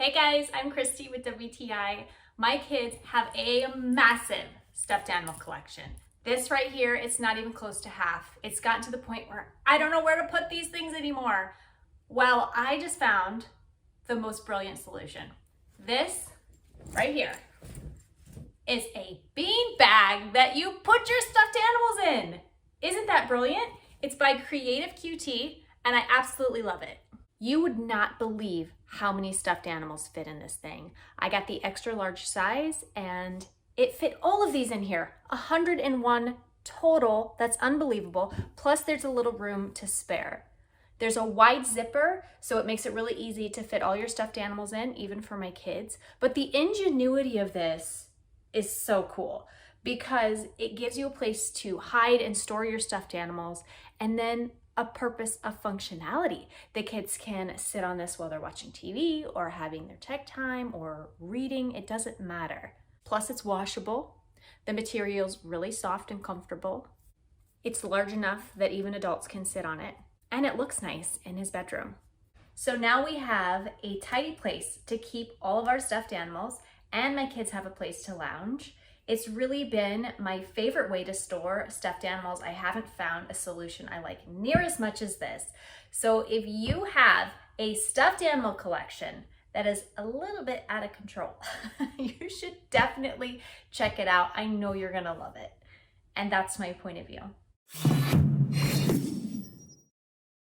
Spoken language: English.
Hey guys, I'm Christy with WTI. My kids have a massive stuffed animal collection. This right here, it's not even close to half. It's gotten to the point where I don't know where to put these things anymore. Well, I just found the most brilliant solution. This right here is a bean bag that you put your stuffed animals in. Isn't that brilliant? It's by Creative QT and I absolutely love it. You would not believe how many stuffed animals fit in this thing. I got the extra large size and it fit all of these in here. 101 total, that's unbelievable. Plus there's a little room to spare. There's a wide zipper, so it makes it really easy to fit all your stuffed animals in, even for my kids. But the ingenuity of this is so cool because it gives you a place to hide and store your stuffed animals and then a purpose of functionality. The kids can sit on this while they're watching TV or having their tech time or reading, it doesn't matter. Plus it's washable. The material's really soft and comfortable. It's large enough that even adults can sit on it. And it looks nice in his bedroom. So now we have a tidy place to keep all of our stuffed animals and my kids have a place to lounge. It's really been my favorite way to store stuffed animals. I haven't found a solution I like near as much as this. So if you have a stuffed animal collection that is a little bit out of control, you should definitely check it out. I know you're gonna love it. And that's my point of view.